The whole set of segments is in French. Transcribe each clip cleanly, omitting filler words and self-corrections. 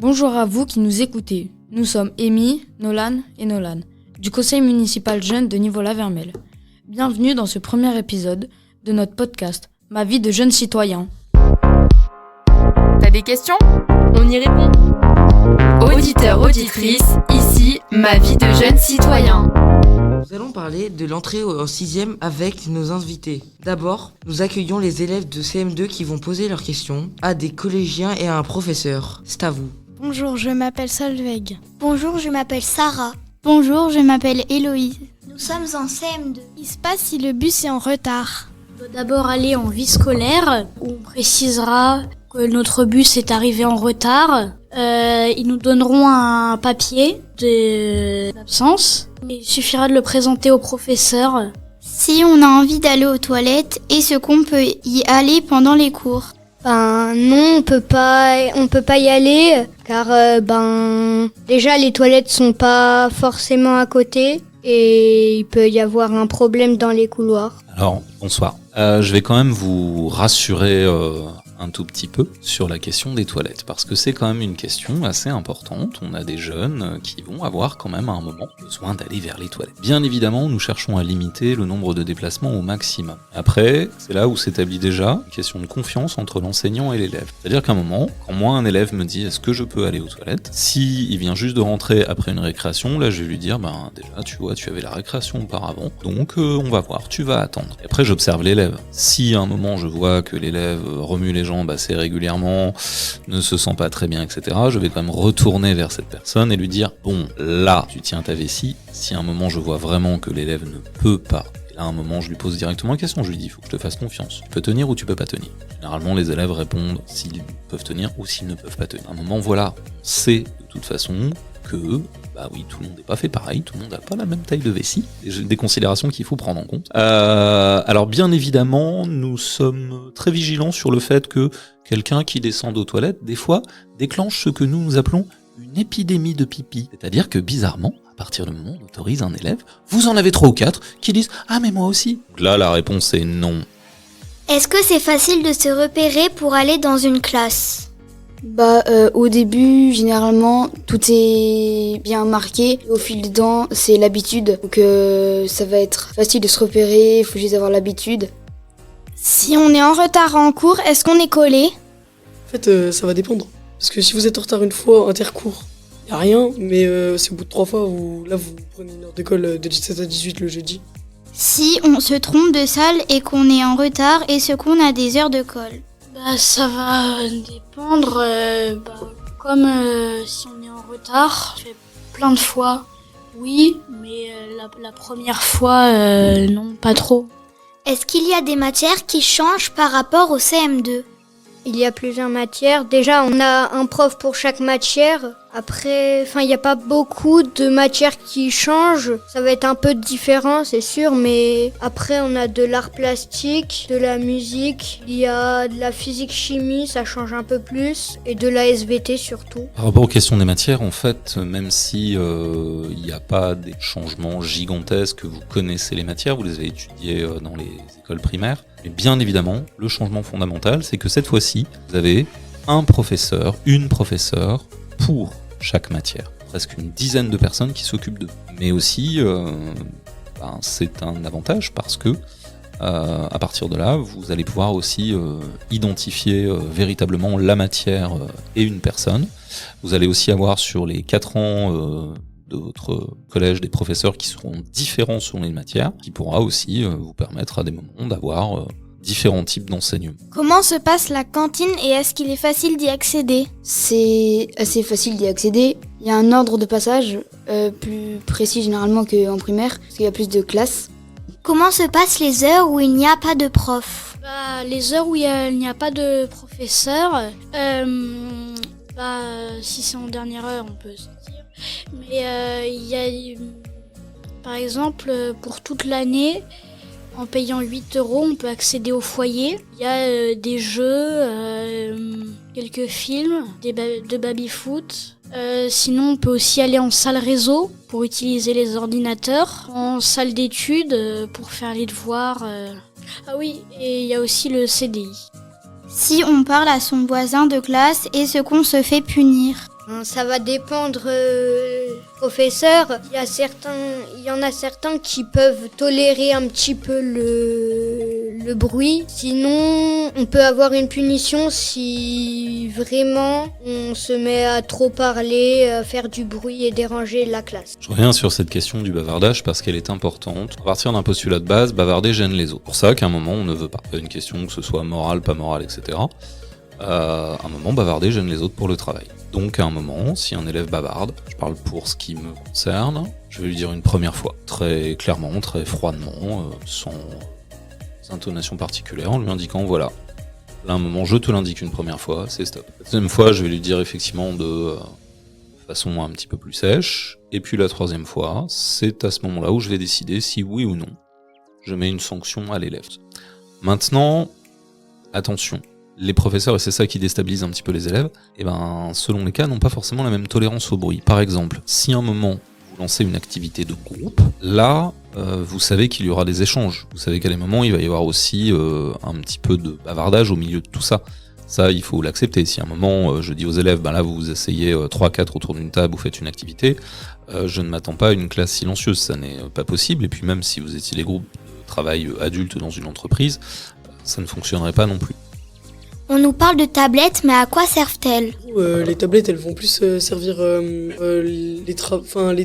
Bonjour à vous qui nous écoutez. Nous sommes Amy, Nolan et Nolan, du conseil municipal jeune de Nivola-Vermel. Bienvenue dans ce premier épisode de notre podcast « Ma vie de jeune citoyen ». T'as des questions ? On y répond. Auditeurs, auditrices, ici, Ma vie de jeune citoyen. Nous allons parler de l'entrée en 6e avec nos invités. D'abord, nous accueillons les élèves de CM2 qui vont poser leurs questions à des collégiens et à un professeur. C'est à vous. Bonjour, je m'appelle Solveig. Bonjour, je m'appelle Sarah. Bonjour, je m'appelle Héloïse. Nous sommes en CM2. Il se passe si le bus est en retard. On doit d'abord aller en vie scolaire où on précisera que notre bus est arrivé en retard. Ils nous donneront un papier d'absence. Il suffira de le présenter au professeur. Si on a envie d'aller aux toilettes, est-ce qu'on peut y aller pendant les cours ? Non, on peut pas y aller car déjà les toilettes sont pas forcément à côté et il peut y avoir un problème dans les couloirs. Alors, bonsoir. Je vais quand même vous rassurer un tout petit peu sur la question des toilettes, parce que c'est quand même une question assez importante. On a des jeunes qui vont avoir quand même à un moment besoin d'aller vers les toilettes. Bien évidemment, nous cherchons à limiter le nombre de déplacements au maximum. Après, c'est là où s'établit déjà une question de confiance entre l'enseignant et l'élève. C'est-à-dire qu'à un moment, quand moi un élève me dit « est-ce que je peux aller aux toilettes ?», si il vient juste de rentrer après une récréation, là je vais lui dire « déjà tu vois, tu avais la récréation auparavant, donc on va voir, tu vas attendre ». Et après j'observe l'élève. Si à un moment je vois que l'élève remue les jambes assez régulièrement, ne se sent pas très bien, etc., je vais quand même retourner vers cette personne et lui dire « bon, là, tu tiens ta vessie ». Si à un moment je vois vraiment que l'élève ne peut pas, et là à un moment je lui pose directement la question, je lui dis « il faut que je te fasse confiance, tu peux tenir ou tu peux pas tenir ». Généralement les élèves répondent s'ils peuvent tenir ou s'ils ne peuvent pas tenir. À un moment, voilà, on sait de toute façon que oui, tout le monde n'est pas fait pareil, tout le monde n'a pas la même taille de vessie, des considérations qu'il faut prendre en compte. Alors bien évidemment, nous sommes très vigilants sur le fait que quelqu'un qui descend aux toilettes, des fois, déclenche ce que nous appelons une épidémie de pipi. C'est-à-dire que bizarrement, à partir du moment où on autorise un élève, vous en avez 3 ou 4 qui disent « ah mais moi aussi ». Donc là, la réponse est non. Est-ce que c'est facile de se repérer pour aller dans une classe ? Au début, généralement, tout est bien marqué. Au fil du temps, c'est l'habitude. Donc ça va être facile de se repérer, il faut juste avoir l'habitude. Si on est en retard en cours, est-ce qu'on est collé ? En fait, ça va dépendre. Parce que si vous êtes en retard une fois, intercours, y a rien. Mais c'est au bout de 3 fois où là vous prenez une heure d'école de 17 à 18 le jeudi. Si on se trompe de salle et qu'on est en retard, est-ce qu'on a des heures de colle ? Ça va dépendre. Comme si on est en retard, je fais plein de fois, oui, mais la première fois, non, pas trop. Est-ce qu'il y a des matières qui changent par rapport au CM2 ? Il y a plusieurs matières. Déjà, on a un prof pour chaque matière. Après, il n'y a pas beaucoup de matières qui changent. Ça va être un peu différent, c'est sûr, mais après, on a de l'art plastique, de la musique, il y a de la physique-chimie, ça change un peu plus, et de la SVT surtout. Par rapport aux questions des matières, en fait, même si il n'y a pas des changements gigantesques, vous connaissez les matières, vous les avez étudiées dans les écoles primaires, mais bien évidemment, le changement fondamental, c'est que cette fois-ci, vous avez un professeur, une professeure, pour chaque matière. Presque une dizaine de personnes qui s'occupent d'eux. Mais aussi, c'est un avantage parce que à partir de là, vous allez pouvoir aussi identifier véritablement la matière et une personne. Vous allez aussi avoir sur les 4 ans de votre collège des professeurs qui seront différents selon les matières, qui pourra aussi vous permettre à des moments d'avoir différents types d'enseignements. Comment se passe la cantine et est-ce qu'il est facile d'y accéder ? C'est assez facile d'y accéder. Il y a un ordre de passage plus précis généralement qu'en primaire, parce qu'il y a plus de classes. Comment se passent les heures où il n'y a pas de prof ? Les heures où il n'y a pas de professeur, si c'est en dernière heure, on peut sortir. Mais il y a, par exemple, pour toute l'année, en payant 8 €, on peut accéder au foyer. Il y a des jeux, quelques films, de baby-foot. Sinon, on peut aussi aller en salle réseau pour utiliser les ordinateurs. En salle d'études pour faire les devoirs. Ah oui, et il y a aussi le CDI. Si on parle à son voisin de classe, est-ce qu'on se fait punir ? Ça va dépendre professeur. Il y en a certains qui peuvent tolérer un petit peu le bruit. Sinon, on peut avoir une punition si vraiment on se met à trop parler, à faire du bruit et déranger la classe. Je reviens sur cette question du bavardage parce qu'elle est importante. À partir d'un postulat de base, bavarder gêne les autres. C'est pour ça qu'à un moment, on ne veut pas. Il y a une question que ce soit morale, pas morale, etc. À un moment, bavarder gêne les autres pour le travail. Donc à un moment, si un élève bavarde, je parle pour ce qui me concerne, je vais lui dire une première fois, très clairement, très froidement, sans intonation particulière, en lui indiquant voilà, là à un moment je te l'indique une première fois, c'est stop. La deuxième fois, je vais lui dire effectivement de façon un petit peu plus sèche, et puis la troisième fois, c'est à ce moment-là où je vais décider si oui ou non je mets une sanction à l'élève. Maintenant, attention. Les professeurs, et c'est ça qui déstabilise un petit peu les élèves, et selon les cas, n'ont pas forcément la même tolérance au bruit. Par exemple, si à un moment vous lancez une activité de groupe, là, vous savez qu'il y aura des échanges. Vous savez qu'à des moments, il va y avoir aussi un petit peu de bavardage au milieu de tout ça. Ça, il faut l'accepter. Si à un moment, je dis aux élèves, là, vous vous asseyez 3-4 autour d'une table, vous faites une activité, je ne m'attends pas à une classe silencieuse, ça n'est pas possible. Et puis même si vous étiez les groupes de travail adultes dans une entreprise, ça ne fonctionnerait pas non plus. On nous parle de tablettes, mais à quoi servent-elles ? Les tablettes, elles vont plus servir les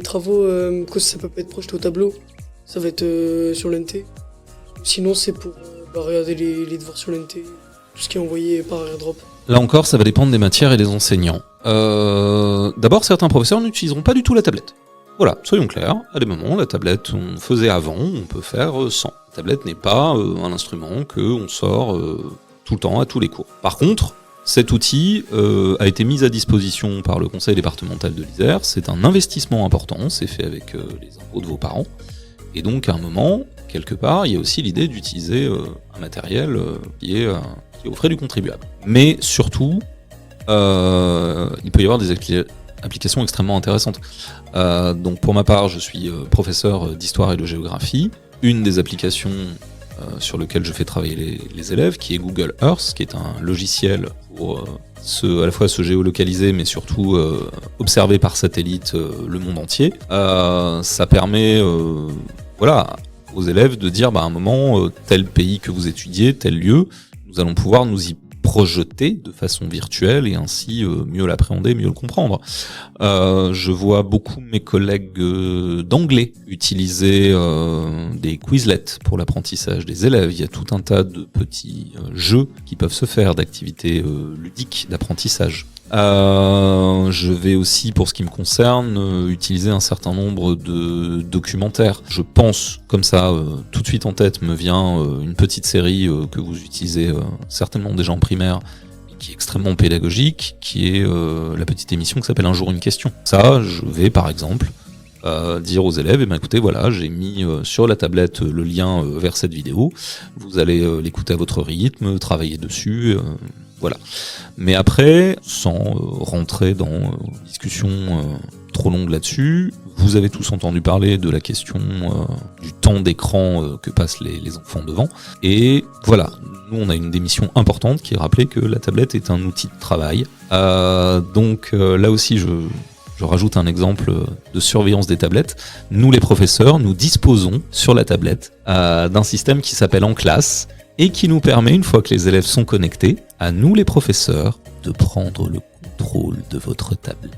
travaux, quand ça peut pas être projeté au tableau. Ça va être sur l'NT. Sinon, c'est pour regarder les devoirs sur l'NT, tout ce qui est envoyé par AirDrop. Là encore, ça va dépendre des matières et des enseignants. D'abord, certains professeurs n'utiliseront pas du tout la tablette. Voilà, soyons clairs, à des moments, la tablette, on faisait avant, on peut faire sans. La tablette n'est pas un instrument qu'on sort tout le temps, à tous les cours. Par contre, cet outil a été mis à disposition par le conseil départemental de l'Isère. C'est un investissement important, c'est fait avec les impôts de vos parents. Et donc, à un moment, quelque part, il y a aussi l'idée d'utiliser un matériel qui est aux frais du contribuable. Mais surtout, il peut y avoir des applications extrêmement intéressantes. Donc, pour ma part, je suis professeur d'histoire et de géographie. Une des applications sur lequel je fais travailler les élèves, qui est Google Earth, qui est un logiciel pour à la fois se géolocaliser, mais surtout observer par satellite le monde entier. Ça permet aux élèves de dire à un moment, tel pays que vous étudiez, tel lieu, nous allons pouvoir nous y projeter de façon virtuelle et ainsi mieux l'appréhender, mieux le comprendre. Je vois beaucoup mes collègues d'anglais utiliser des Quizlets pour l'apprentissage des élèves. Il y a tout un tas de petits jeux qui peuvent se faire, d'activités ludiques d'apprentissage. Je vais aussi, pour ce qui me concerne, utiliser un certain nombre de documentaires. Je pense, comme ça, tout de suite en tête me vient une petite série que vous utilisez certainement déjà en primaire, qui est extrêmement pédagogique, qui est la petite émission qui s'appelle Un jour une question. Ça, je vais par exemple dire aux élèves, écoutez, voilà, j'ai mis sur la tablette le lien vers cette vidéo, vous allez l'écouter à votre rythme, travailler dessus, voilà. Mais après, sans rentrer dans une discussion trop longue là-dessus, vous avez tous entendu parler de la question du temps d'écran que passent les enfants devant. Et voilà, nous on a une démission importante qui est rappeler que la tablette est un outil de travail. Donc là aussi je rajoute un exemple de surveillance des tablettes. Nous les professeurs, nous disposons sur la tablette d'un système qui s'appelle En Classe, et qui nous permet, une fois que les élèves sont connectés, à nous les professeurs, de prendre le contrôle de votre tablette.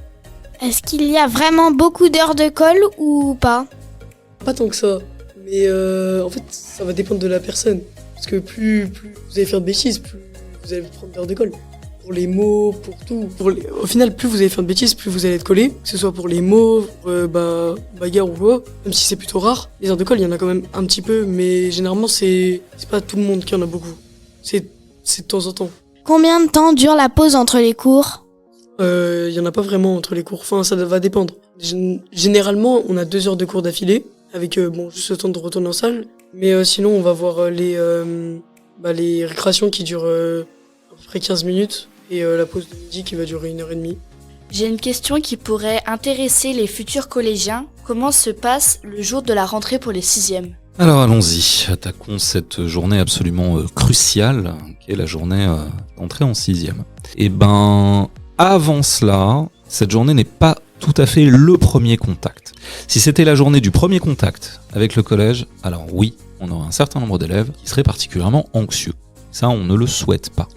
Est-ce qu'il y a vraiment beaucoup d'heures de colle ou pas ? Pas tant que ça, mais en fait ça va dépendre de la personne. Parce que plus vous allez faire de bêtises, plus vous allez prendre d'heures de colle. Pour les mots, pour tout. Au final, plus vous allez faire de bêtises, plus vous allez être collé. Que ce soit pour les mots, bagarre ou quoi. Même si c'est plutôt rare. Les heures de colle, il y en a quand même un petit peu, mais généralement, c'est pas tout le monde qui en a beaucoup. C'est de temps en temps. Combien de temps dure la pause entre les cours ? Il y en a pas vraiment entre les cours. Enfin, ça va dépendre. Généralement, on a 2 heures de cours d'affilée, avec juste le temps de retourner en salle. Mais sinon, on va voir les récréations qui durent à peu près 15 minutes. Et la pause de midi qui va durer 1h30. J'ai une question qui pourrait intéresser les futurs collégiens. Comment se passe le jour de la rentrée pour les 6e ? Alors allons-y, attaquons cette journée absolument cruciale, qui est la journée d'entrée en 6e. Et avant cela, cette journée n'est pas tout à fait le premier contact. Si c'était la journée du premier contact avec le collège, alors oui, on aurait un certain nombre d'élèves qui seraient particulièrement anxieux. Ça, on ne le souhaite pas.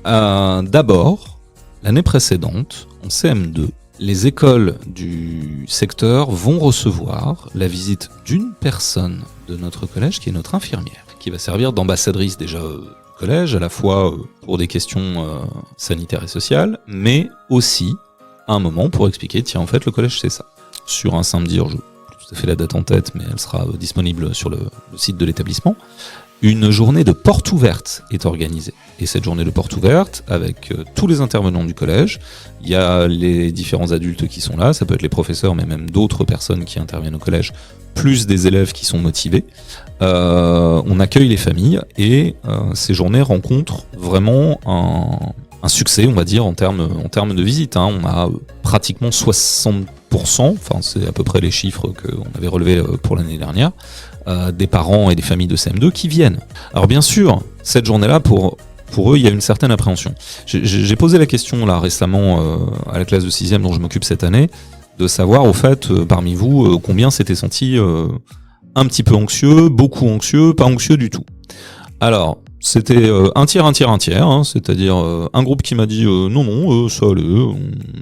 D'abord, l'année précédente, en CM2, les écoles du secteur vont recevoir la visite d'une personne de notre collège qui est notre infirmière, qui va servir d'ambassadrice déjà du collège, à la fois pour des questions sanitaires et sociales, mais aussi à un moment pour expliquer, tiens, en fait, le collège, c'est ça. Sur un samedi, je n'ai pas tout à fait la date en tête, mais elle sera disponible sur le site de l'établissement. Une journée de porte ouverte est organisée. Et cette journée de porte ouverte, avec tous les intervenants du collège, il y a les différents adultes qui sont là, ça peut être les professeurs, mais même d'autres personnes qui interviennent au collège, plus des élèves qui sont motivés. On accueille les familles et ces journées rencontrent vraiment un succès, on va dire, en termes de visite. On a pratiquement 60%, enfin c'est à peu près les chiffres qu'on avait relevés pour l'année dernière, des parents et des familles de CM2 qui viennent. Alors bien sûr, cette journée-là, pour eux, il y a une certaine appréhension. J'ai posé la question là récemment à la classe de 6e dont je m'occupe cette année, de savoir au fait, parmi vous, combien s'étaient sentis un petit peu anxieux, beaucoup anxieux, pas anxieux du tout. Alors, c'était un tiers, c'est-à-dire un groupe qui m'a dit non, ça allait, on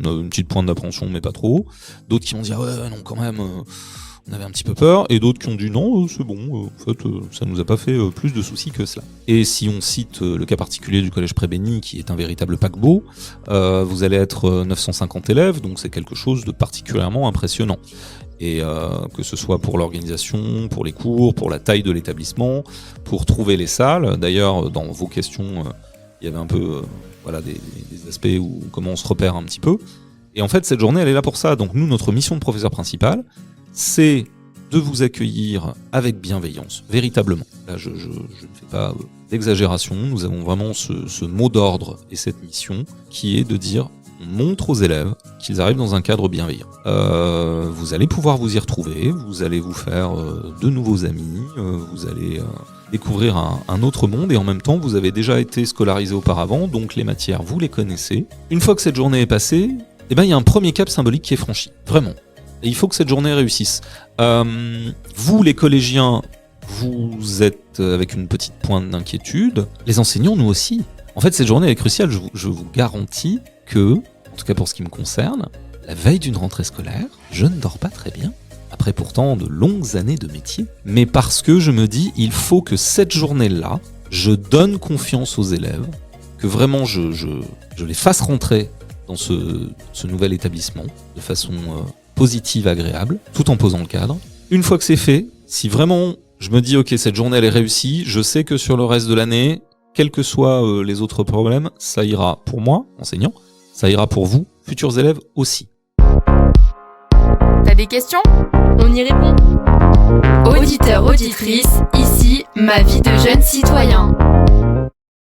a une petite pointe d'appréhension mais pas trop. D'autres qui m'ont dit ah ouais, non quand même, on avait un petit peu peur, et d'autres qui ont dit non, c'est bon, en fait, ça nous a pas fait plus de soucis que cela. Et si on cite le cas particulier du collège Prébény, qui est un véritable paquebot, vous allez être 950 élèves, donc c'est quelque chose de particulièrement impressionnant. Et que ce soit pour l'organisation, pour les cours, pour la taille de l'établissement, pour trouver les salles. D'ailleurs, dans vos questions, il y avait un peu des aspects où comment on se repère un petit peu. Et en fait, cette journée, elle est là pour ça. Donc nous, notre mission de professeur principal, c'est de vous accueillir avec bienveillance, véritablement. Là, je ne fais pas d'exagération. Nous avons vraiment ce mot d'ordre et cette mission qui est de dire on montre aux élèves qu'ils arrivent dans un cadre bienveillant. Vous allez pouvoir vous y retrouver, vous allez vous faire de nouveaux amis, vous allez découvrir un autre monde, et en même temps vous avez déjà été scolarisé auparavant, donc les matières vous les connaissez. Une fois que cette journée est passée, il y a un premier cap symbolique qui est franchi, vraiment. Et il faut que cette journée réussisse. Vous les collégiens, vous êtes avec une petite pointe d'inquiétude, les enseignants nous aussi. En fait cette journée est cruciale, je vous garantis que, en tout cas pour ce qui me concerne, la veille d'une rentrée scolaire, je ne dors pas très bien, après pourtant de longues années de métier, mais parce que je me dis, il faut que cette journée-là, je donne confiance aux élèves, que vraiment je les fasse rentrer dans ce nouvel établissement de façon positive, agréable, tout en posant le cadre. Une fois que c'est fait, si vraiment je me dis, ok, cette journée elle est réussie, je sais que sur le reste de l'année, quels que soient les autres problèmes, ça ira pour moi, enseignant, ça ira pour vous, futurs élèves aussi. T'as des questions ? On y répond. Auditeur, auditrice, ici, ma vie de jeune citoyen.